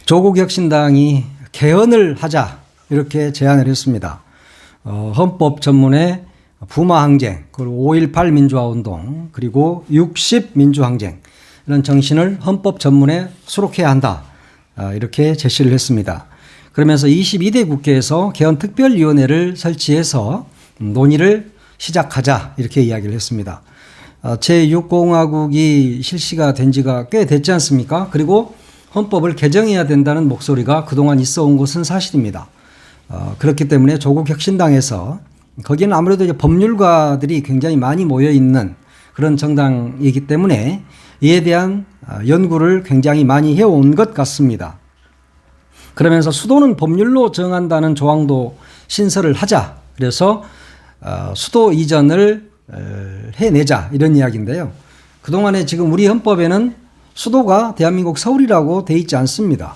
조국혁신당이 개헌을 하자 이렇게 제안을 했습니다. 헌법 전문에 부마항쟁, 그리고 5.18 민주화운동, 그리고 60 민주항쟁 이런 정신을 헌법 전문에 수록해야 한다. 이렇게 제시를 했습니다. 그러면서 22대 국회에서 개헌특별위원회를 설치해서 논의를 시작하자 이렇게 이야기를 했습니다. 제6공화국이 실시가 된 지가 꽤 됐지 않습니까? 그리고 헌법을 개정해야 된다는 목소리가 그동안 있어 온 것은 사실입니다. 그렇기 때문에 조국혁신당에서 거기는 아무래도 이제 법률가들이 굉장히 많이 모여 있는 그런 정당이기 때문에 이에 대한 연구를 굉장히 많이 해온 것 같습니다. 그러면서 수도는 법률로 정한다는 조항도 신설을 하자. 그래서 수도 이전을 해내자 이런 이야기인데요. 그동안에 지금 우리 헌법에는 수도가 대한민국 서울이라고 돼 있지 않습니다.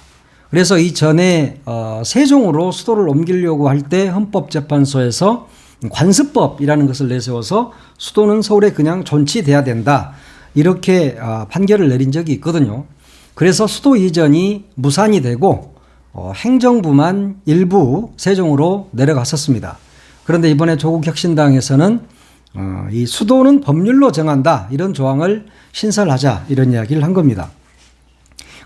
그래서 이전에 세종으로 수도를 옮기려고 할 때 헌법재판소에서 관습법이라는 것을 내세워서 수도는 서울에 그냥 존치돼야 된다. 이렇게 판결을 내린 적이 있거든요. 그래서 수도 이전이 무산이 되고 행정부만 일부 세종으로 내려갔었습니다. 그런데 이번에 조국혁신당에서는 이 수도는 법률로 정한다. 이런 조항을 신설하자 이런 이야기를 한 겁니다.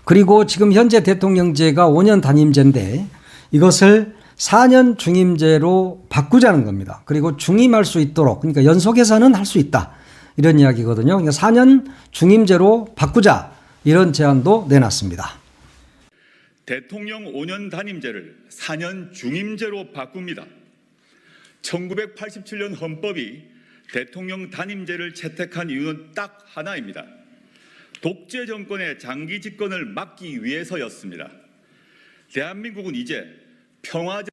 그리고 지금 현재 대통령제가 5년 단임제인데 이것을 4년 중임제로 바꾸자는 겁니다. 그리고 중임할 수 있도록, 그러니까 연속해서는 할 수 있다. 이런 이야기거든요. 그러니까 4년 중임제로 바꾸자 이런 제안도 내놨습니다. 대통령 5년 단임제를 4년 중임제로 바꿉니다. 1987년 헌법이 대통령 단임제를 채택한 이유는 딱 하나입니다. 독재 정권의 장기 집권을 막기 위해서였습니다. 대한민국은 이제 평화적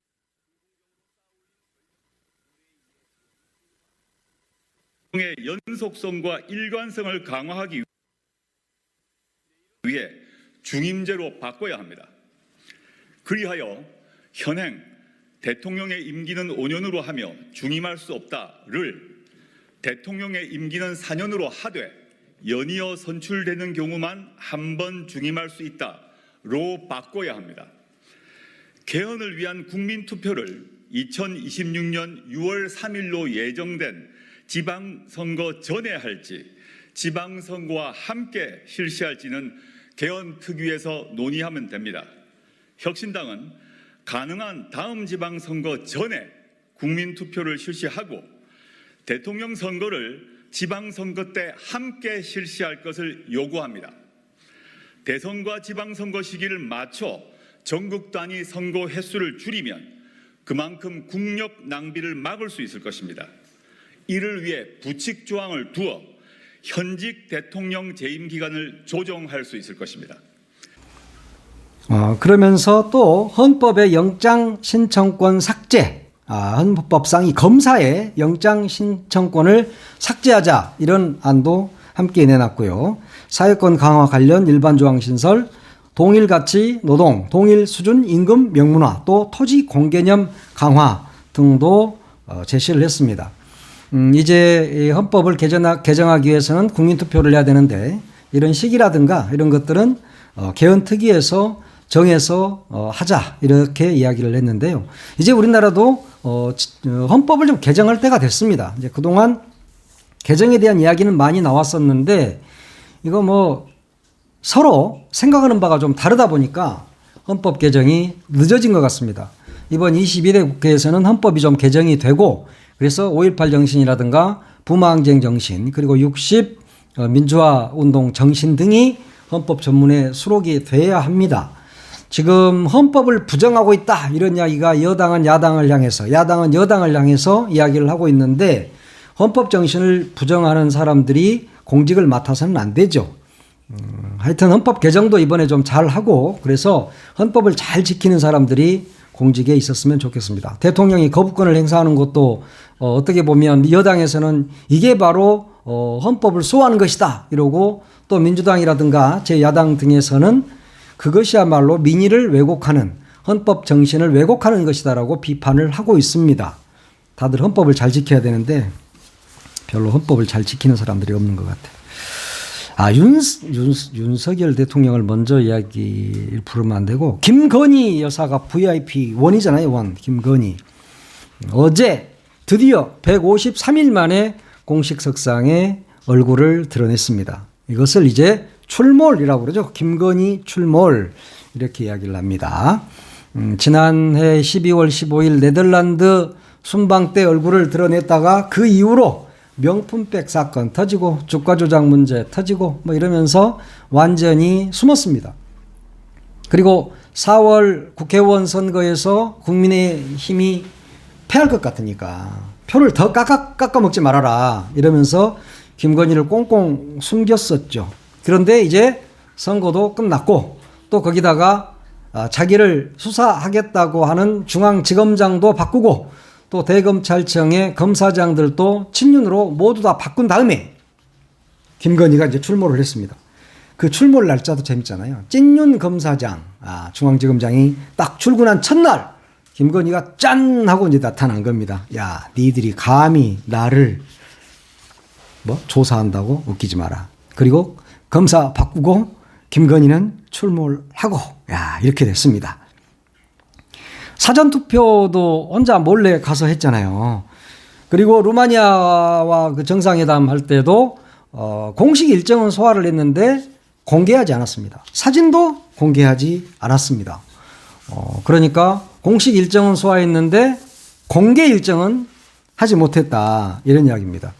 의 연속성과 일관성을 강화하기 위해 중임제로 바꿔야 합니다. 그리하여 현행 대통령의 임기는 5년으로 하며 중임할 수 없다를 대통령의 임기는 4년으로 하되 연이어 선출되는 경우만 한 번 중임할 수 있다로 바꿔야 합니다. 개헌을 위한 국민투표를 2026년 6월 3일로 예정된 지방선거 전에 할지 지방선거와 함께 실시할지는 개헌특위에서 논의하면 됩니다. 혁신당은 가능한 다음 지방선거 전에 국민투표를 실시하고 대통령 선거를 지방선거 때 함께 실시할 것을 요구합니다. 대선과 지방선거 시기를 맞춰 전국 단위 선거 횟수를 줄이면 그만큼 국력 낭비를 막을 수 있을 것입니다. 이를 위해 부칙 조항을 두어 현직 대통령 재임 기간을 조정할 수 있을 것입니다. 그러면서 또 헌법의 영장 신청권 삭제, 헌법상이 검사의 영장 신청권을 삭제하자 이런 안도 함께 내놨고요. 사회권 강화 관련 일반 조항 신설, 동일 가치 노동, 동일 수준 임금 명문화, 또 토지 공개념 강화 등도 제시를 했습니다. 이제 헌법을 개정하기 위해서는 국민투표를 해야 되는데 이런 시기라든가 이런 것들은 개헌특위에서 정해서 하자 이렇게 이야기를 했는데요. 이제 우리나라도 헌법을 좀 개정할 때가 됐습니다. 이제 그동안 개정에 대한 이야기는 많이 나왔었는데 이거 뭐 서로 생각하는 바가 좀 다르다 보니까 헌법 개정이 늦어진 것 같습니다. 이번 22대 국회에서는 헌법이 좀 개정이 되고 그래서 5.18 정신이라든가 부마항쟁 정신 그리고 60 민주화 운동 정신 등이 헌법 전문에 수록이 돼야 합니다. 지금 헌법을 부정하고 있다 이런 이야기가 여당은 야당을 향해서 야당은 여당을 향해서 이야기를 하고 있는데 헌법 정신을 부정하는 사람들이 공직을 맡아서는 안 되죠. 하여튼 헌법 개정도 이번에 좀 잘하고 그래서 헌법을 잘 지키는 사람들이 공직에 있었으면 좋겠습니다. 대통령이 거부권을 행사하는 것도 어떻게 보면 여당에서는 이게 바로 헌법을 소화하는 것이다 이러고 또 민주당이라든가 제 야당 등에서는 그것이야말로 민의를 왜곡하는 헌법 정신을 왜곡하는 것이다라고 비판을 하고 있습니다. 다들 헌법을 잘 지켜야 되는데 별로 헌법을 잘 지키는 사람들이 없는 것 같아요. 윤석열 대통령을 먼저 이야기를 부르면 안 되고, 김건희 여사가 VIP 원이잖아요, 원. 김건희. 어제 드디어 153일 만에 공식 석상에 얼굴을 드러냈습니다. 이것을 이제 출몰이라고 그러죠. 김건희 출몰. 이렇게 이야기를 합니다. 지난해 12월 15일 네덜란드 순방 때 얼굴을 드러냈다가 그 이후로 명품백 사건 터지고 주가 조작 문제 터지고 뭐 이러면서 완전히 숨었습니다. 그리고 4월 국회의원 선거에서 국민의힘이 패할 것 같으니까 표를 더 깎아 먹지 말아라 이러면서 김건희를 꽁꽁 숨겼었죠. 그런데 이제 선거도 끝났고 또 거기다가 자기를 수사하겠다고 하는 중앙지검장도 바꾸고 또 대검찰청의 검사장들도 친윤으로 모두 다 바꾼 다음에 김건희가 이제 출몰을 했습니다. 그 출몰 날짜도 재밌잖아요. 찐윤 검사장, 중앙지검장이 딱 출근한 첫날 김건희가 짠 하고 이제 나타난 겁니다. 야, 니들이 감히 나를 조사한다고 웃기지 마라. 그리고 검사 바꾸고 김건희는 출몰하고 이렇게 됐습니다. 사전투표도 혼자 몰래 가서 했잖아요. 그리고 루마니아와 그 정상회담 할 때도 공식 일정은 소화를 했는데 공개하지 않았습니다. 사진도 공개하지 않았습니다. 그러니까 공식 일정은 소화했는데 공개 일정은 하지 못했다 이런 이야기입니다.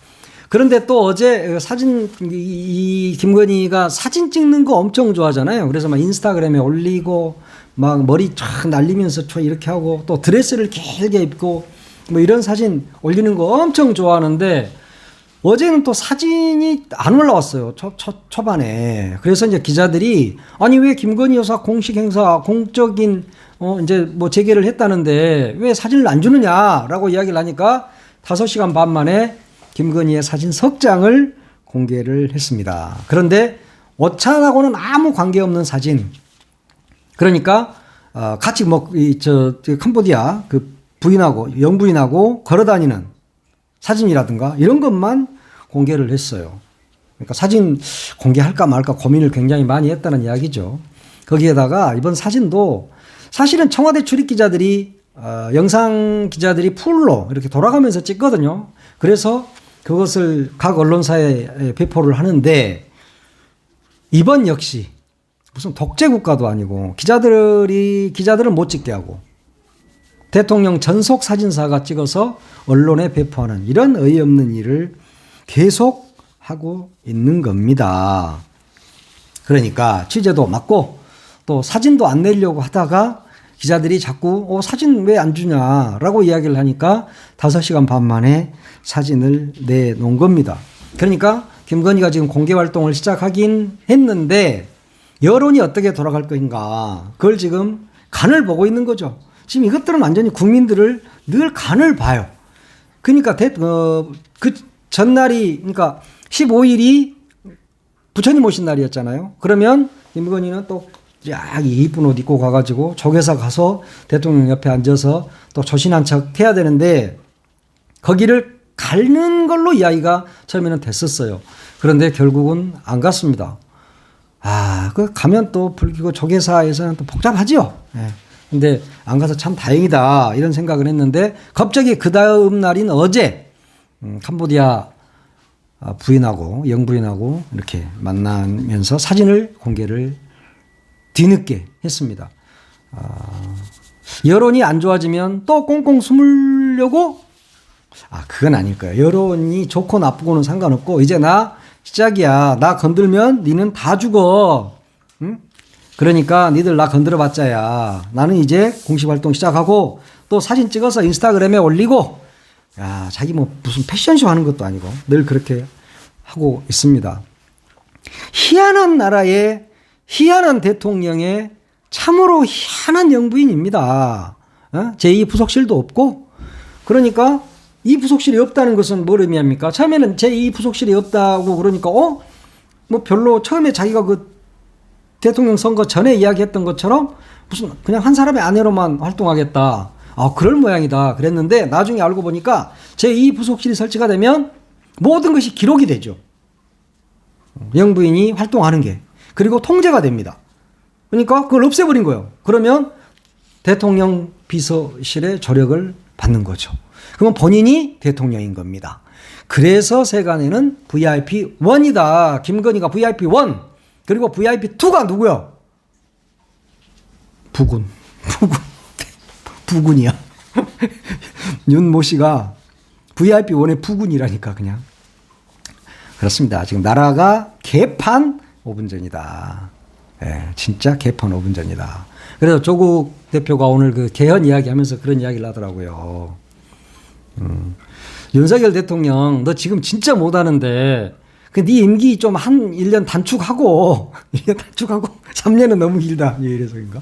그런데 또 어제 사진, 이 김건희가 사진 찍는 거 엄청 좋아하잖아요. 그래서 막 인스타그램에 올리고 막 머리 쫙 날리면서 이렇게 하고 또 드레스를 길게 입고 뭐 이런 사진 올리는 거 엄청 좋아하는데 어제는 또 사진이 안 올라왔어요. 초반에. 그래서 이제 기자들이 아니 왜 김건희 여사 공식 행사 공적인 이제 뭐 재개를 했다는데 왜 사진을 안 주느냐라고 이야기를 하니까 5시간 반 만에 김건희의 사진 석 장을 공개를 했습니다. 그런데 오찬하고는 아무 관계없는 사진. 그러니까 같이 캄보디아 그 부인하고 영부인하고 걸어다니는 사진이라든가 이런 것만 공개를 했어요. 그러니까 사진 공개할까 말까 고민을 굉장히 많이 했다는 이야기죠. 거기에다가 이번 사진도 사실은 청와대 출입 기자들이 영상 기자들이 풀로 이렇게 돌아가면서 찍거든요. 그래서 그것을 각 언론사에 배포를 하는데 이번 역시 무슨 독재 국가도 아니고 기자들은 못 찍게 하고 대통령 전속 사진사가 찍어서 언론에 배포하는 이런 어이없는 일을 계속 하고 있는 겁니다. 그러니까 취재도 막고 또 사진도 안 내려고 하다가 기자들이 자꾸 사진 왜 안 주냐라고 이야기를 하니까 5시간 반 만에 사진을 내놓은 겁니다. 그러니까 김건희가 지금 공개 활동을 시작하긴 했는데 여론이 어떻게 돌아갈 것인가 그걸 지금 간을 보고 있는 거죠. 지금 이것들은 완전히 국민들을 늘 간을 봐요. 그러니까 그 전날이 그러니까 15일이 부처님 오신 날이었잖아요. 그러면 김건희는 또 이쁜 옷 입고 가가지고 조계사 가서 대통령 옆에 앉아서 또 조신한 척 해야 되는데 거기를 가는 걸로 이야기가 처음에는 됐었어요. 그런데 결국은 안 갔습니다. 그 가면 또 불기고 조계사에서는 또 복잡하지요. 근데 안 가서 참 다행이다 이런 생각을 했는데 갑자기 그 다음 날인 어제 캄보디아 부인하고 영부인하고 이렇게 만나면서 사진을 공개를 뒤늦게 했습니다. 여론이 안 좋아지면 또 꽁꽁 숨으려고? 그건 아닐 거예요. 여론이 좋고 나쁘고는 상관없고 이제 나 시작이야. 나 건들면 니는 다 죽어. 응? 그러니까 니들 나 건드려봤자야. 나는 이제 공식 활동 시작하고 또 사진 찍어서 인스타그램에 올리고 자기 무슨 패션쇼 하는 것도 아니고 늘 그렇게 하고 있습니다. 희한한 나라의 희한한 대통령의 참으로 희한한 영부인입니다. 제2 부속실도 없고 그러니까 이 부속실이 없다는 것은 뭘 의미합니까? 처음에는 제2 부속실이 없다고 그러니까 별로 처음에 자기가 그 대통령 선거 전에 이야기했던 것처럼 무슨 그냥 한 사람의 아내로만 활동하겠다. 그럴 모양이다 그랬는데 나중에 알고 보니까 제2 부속실이 설치가 되면 모든 것이 기록이 되죠. 영부인이 활동하는 게. 그리고 통제가 됩니다. 그러니까 그걸 없애버린 거예요. 그러면 대통령 비서실의 조력을 받는 거죠. 그러면 본인이 대통령인 겁니다. 그래서 세간에는 VIP 1이다. 김건희가 VIP 1. 그리고 VIP 2가 누구요? 부군이야. 윤모 씨가 VIP 1의 부군이라니까 그냥. 그렇습니다. 지금 나라가 개판 5분 전이다. 예, 진짜 개판 5분 전이다. 그래서 조국 대표가 오늘 그 개헌 이야기하면서 그런 이야기를 하더라고요. 윤석열 대통령 너 지금 진짜 못하는데 네 임기 좀 한 1년 단축하고 1년 단축하고 3년은 너무 길다. 이래서인가?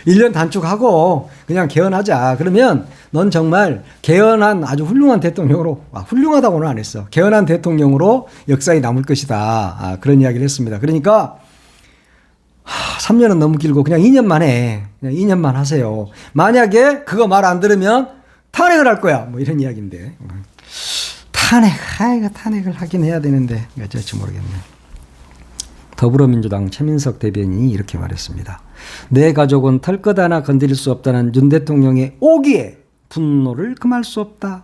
1년 단축하고 그냥 개헌하자. 그러면 넌 정말 개헌한 아주 훌륭한 대통령으로 훌륭하다고는 안 했어. 개헌한 대통령으로 역사에 남을 것이다. 그런 이야기를 했습니다. 그러니까 3년은 너무 길고 그냥 2년만 해. 그냥 2년만 하세요. 만약에 그거 말 안 들으면 탄핵을 할 거야. 뭐 이런 이야기인데. 탄핵을 하긴 해야 되는데 어쩔지 모르겠네. 더불어민주당 최민석 대변인이 이렇게 말했습니다. 내 가족은 털끝 하나 건드릴 수 없다는 윤 대통령의 오기에 분노를 금할 수 없다.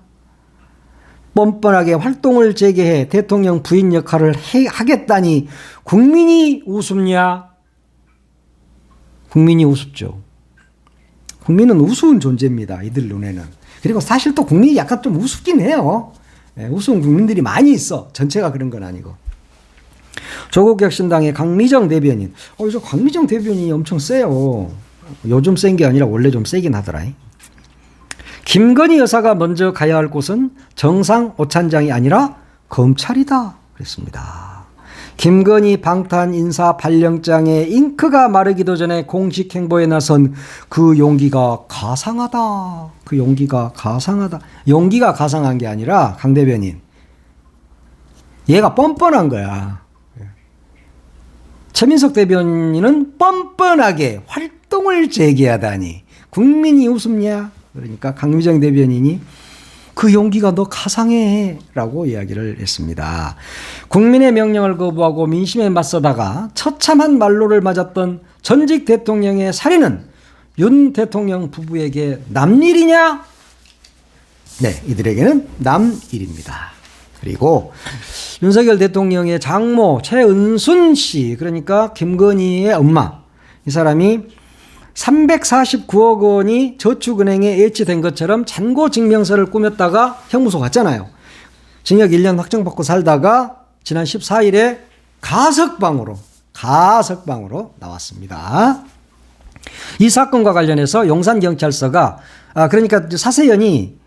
뻔뻔하게 활동을 재개해 대통령 부인 역할을 하겠다니 국민이 우습냐? 국민이 우습죠. 국민은 우스운 존재입니다. 이들 눈에는. 그리고 사실 또 국민이 약간 좀 우습긴 해요. 우스운 국민들이 많이 있어. 전체가 그런 건 아니고. 조국혁신당의 강미정 대변인. 저 강미정 대변인이 엄청 세요. 요즘 센 게 아니라 원래 좀 세긴 하더라. 김건희 여사가 먼저 가야 할 곳은 정상 오찬장이 아니라 검찰이다. 그랬습니다. 김건희 방탄 인사 발령장에 잉크가 마르기도 전에 공식 행보에 나선 그 용기가 가상하다. 그 용기가 가상하다. 용기가 가상한 게 아니라 강 대변인. 얘가 뻔뻔한 거야. 최민석 대변인은 뻔뻔하게 활동을 재개하다니 국민이 웃음냐? 그러니까 강미정 대변인이 그 용기가 너 가상해 라고 이야기를 했습니다. 국민의 명령을 거부하고 민심에 맞서다가 처참한 말로를 맞았던 전직 대통령의 살인은 윤 대통령 부부에게 남일이냐? 네, 이들에게는 남일입니다. 그리고 윤석열 대통령의 장모 최은순 씨, 그러니까 김건희의 엄마, 이 사람이 349억 원이 저축은행에 예치된 것처럼 잔고 증명서를 꾸몄다가 형무소 갔잖아요. 징역 1년 확정받고 살다가 지난 14일에 가석방으로 나왔습니다. 이 사건과 관련해서 용산경찰서가 그러니까 사세연이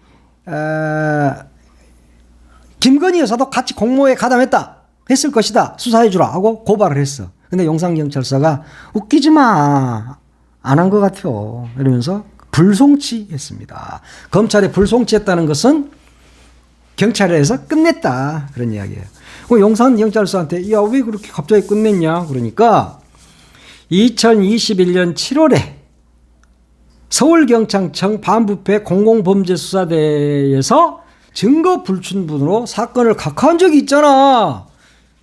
김건희 여사도 같이 공모에 가담했다 했을 것이다 수사해주라 하고 고발을 했어. 근데 용산경찰서가 웃기지 마, 안 한 것 같아요 이러면서 불송치했습니다. 검찰에 불송치했다는 것은 경찰에서 끝냈다 그런 이야기예요. 용산경찰서한테 야, 왜 그렇게 갑자기 끝냈냐 그러니까 2021년 7월에 서울경찰청 반부패 공공범죄수사대에서 증거 불충분으로 사건을 각하한 적이 있잖아.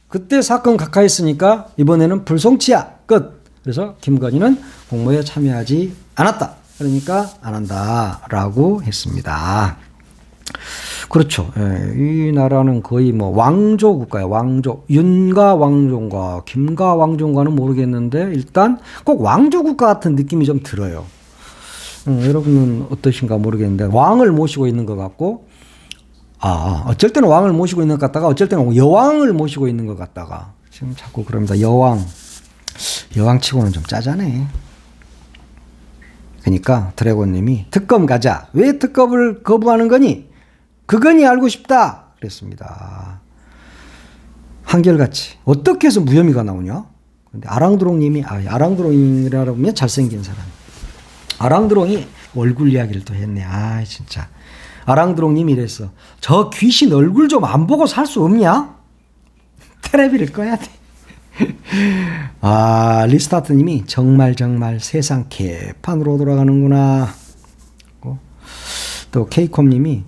그때 사건 각하했으니까 이번에는 불송치야 끝. 그래서 김건희는 공모에 참여하지 않았다. 그러니까 안 한다라고 했습니다. 그렇죠. 이 나라는 거의 뭐 왕조 국가예요. 왕조. 윤가 왕조인가 김가 왕조인가는 모르겠는데 일단 꼭 왕조 국가 같은 느낌이 좀 들어요. 여러분은 어떠신가 모르겠는데 왕을 모시고 있는 것 같고 어쩔 때는 왕을 모시고 있는 것 같다가 어쩔 때는 여왕을 모시고 있는 것 같다가 지금 자꾸 그럽니다. 여왕치고는 좀 짜자네. 그러니까 드래곤님이 특검 가자. 왜 특검을 거부하는 거니? 그거니 알고 싶다. 그랬습니다. 한결같이 어떻게 해서 무혐의가 나오냐? 근데 아랑드롱님이 아랑드롱이라고 하면 잘생긴 사람. 아랑드롱이 얼굴 이야기를 또 했네. 진짜. 아랑드롱님이 이랬어. 저 귀신 얼굴 좀 안 보고 살 수 없냐? 테레비를 꺼야 돼. 리스타트님이 정말 세상 개판으로 돌아가는구나. 또 케이콤님이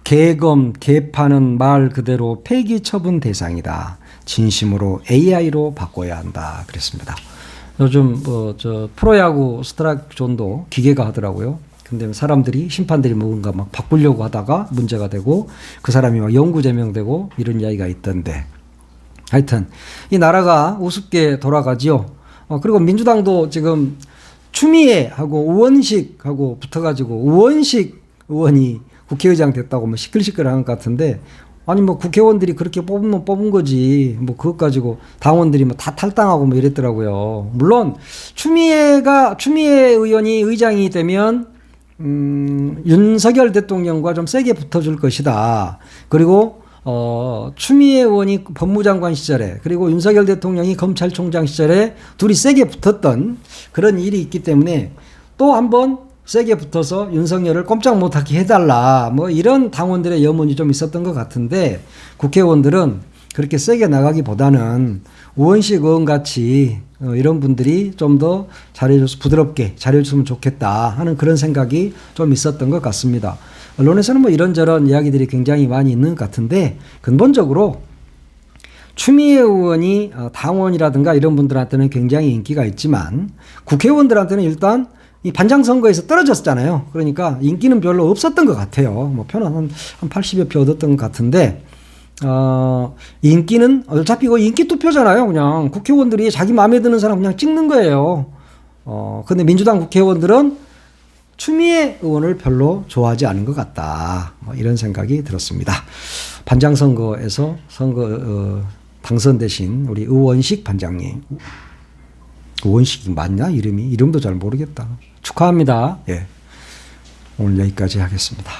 개검 개판은 말 그대로 폐기 처분 대상이다. 진심으로 AI로 바꿔야 한다 그랬습니다. 요즘 저 프로야구 스트라이크 존도 기계가 하더라고요. 근데 사람들이 심판들이 뭔가 막 바꾸려고 하다가 문제가 되고 그 사람이 막 영구 제명되고 이런 이야기가 있던데 하여튼 이 나라가 우습게 돌아가지요. 그리고 민주당도 지금 추미애하고 우원식하고 붙어가지고 우원식 의원이 국회의장 됐다고 뭐 시끌시끌한 것 같은데 아니 뭐 국회의원들이 그렇게 뽑으면 뽑은 거지 뭐 그것 가지고 당원들이 뭐 다 탈당하고 뭐 이랬더라고요. 물론 추미애 의원이 의장이 되면 윤석열 대통령과 좀 세게 붙어줄 것이다. 그리고 추미애 의원이 법무장관 시절에 그리고 윤석열 대통령이 검찰총장 시절에 둘이 세게 붙었던 그런 일이 있기 때문에 또 한번 세게 붙어서 윤석열을 꼼짝 못하게 해달라 뭐 이런 당원들의 염원이 좀 있었던 것 같은데 국회의원들은 그렇게 세게 나가기보다는 우원식 의원같이 이런 분들이 좀 더 잘해줘서 부드럽게 잘해줬으면 좋겠다 하는 그런 생각이 좀 있었던 것 같습니다. 언론에서는 뭐 이런저런 이야기들이 굉장히 많이 있는 것 같은데 근본적으로 추미애 의원이 당원이라든가 이런 분들한테는 굉장히 인기가 있지만 국회의원들한테는 일단 이 반장 선거에서 떨어졌잖아요. 그러니까 인기는 별로 없었던 것 같아요. 뭐 표는 한 80여 표 얻었던 것 같은데 인기는 어차피 이거 인기 투표잖아요. 그냥 국회의원들이 자기 마음에 드는 사람 그냥 찍는 거예요. 근데 민주당 국회의원들은 추미애 의원을 별로 좋아하지 않은 것 같다. 뭐 이런 생각이 들었습니다. 반장 선거에서 당선되신 우리 우원식 반장님. 우원식이 맞냐? 이름도 잘 모르겠다. 축하합니다. 예. 오늘 여기까지 하겠습니다.